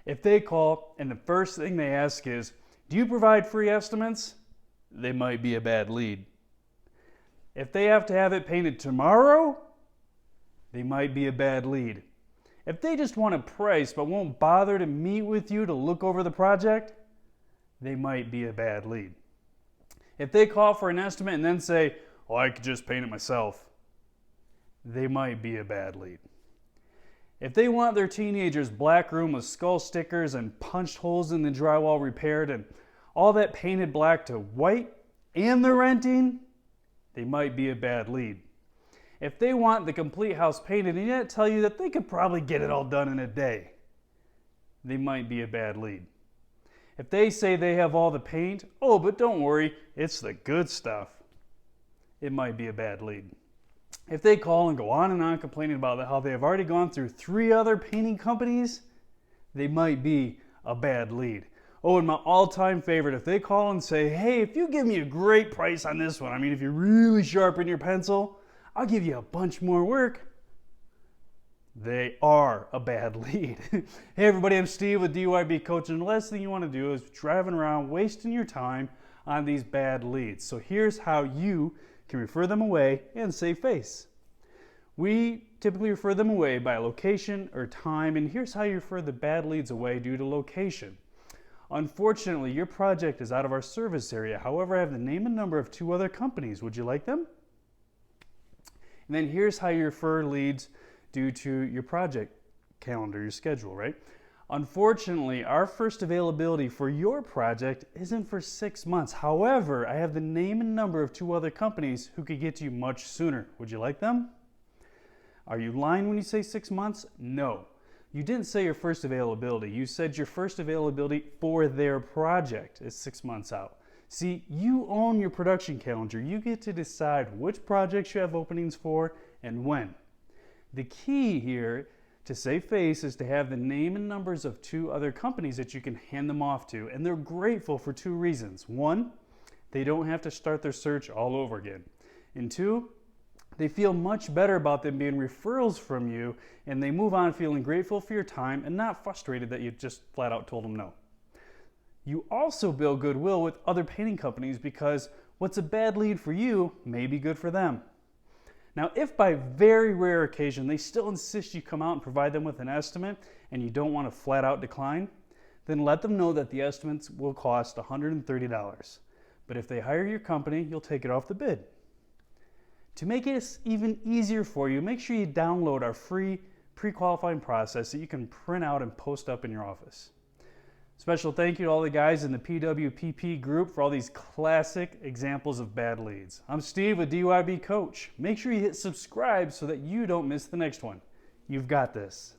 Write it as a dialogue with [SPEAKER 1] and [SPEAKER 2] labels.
[SPEAKER 1] If they call and the first thing they ask is, do you provide free estimates? They might be a bad lead. If they have to have it painted tomorrow, they might be a bad lead. If they just want a price but won't bother to meet with you to look over the project, they might be a bad lead. If they call for an estimate and then say, oh, I could just paint it myself, they might be a bad lead. If they want their teenager's black room with skull stickers and punched holes in the drywall repaired and all that painted black to white and they're renting, they might be a bad lead. If they want the complete house painted and yet tell you that they could probably get it all done in a day, they might be a bad lead. If they say they have all the paint, oh, but don't worry, it's the good stuff, it might be a bad lead. If they call and go on and on complaining about how they have already gone through 3 other painting companies, they might be a bad lead. Oh, and my all-time favorite, if they call and say, hey, if you give me a great price on this one, if you really sharpen your pencil, I'll give you a bunch more work, they are a bad lead. Hey everybody, I'm Steve with DYB Coach, and the last thing you want to do is driving around wasting your time on these bad leads. So here's how you can refer them away and save face. We typically refer them away by location or time, and here's how you refer the bad leads away due to location. Unfortunately, your project is out of our service area. However, I have the name and number of 2 other companies. Would you like them? And then here's how you refer leads due to your project calendar, your schedule, right? Unfortunately, our first availability for your project isn't for 6 months. However, I have the name and number of 2 other companies who could get to you much sooner. Would you like them? Are you lying when you say 6 months? No. You didn't say your first availability. You said your first availability for their project is 6 months out. See, you own your production calendar. You get to decide which projects you have openings for and when. The key here to save face is to have the name and numbers of 2 other companies that you can hand them off to, and they're grateful for 2 reasons. 1, they don't have to start their search all over again. And 2, they feel much better about them being referrals from you, and they move on feeling grateful for your time and not frustrated that you just flat out told them no. You also build goodwill with other painting companies because what's a bad lead for you may be good for them. Now, if by very rare occasion they still insist you come out and provide them with an estimate and you don't want to flat out decline, then let them know that the estimates will cost $130. But if they hire your company, you'll take it off the bid. To make it even easier for you, make sure you download our free pre-qualifying process that you can print out and post up in your office. Special thank you to all the guys in the PWPP group for all these classic examples of bad leads. I'm Steve with DYB Coach. Make sure you hit subscribe so that you don't miss the next one. You've got this.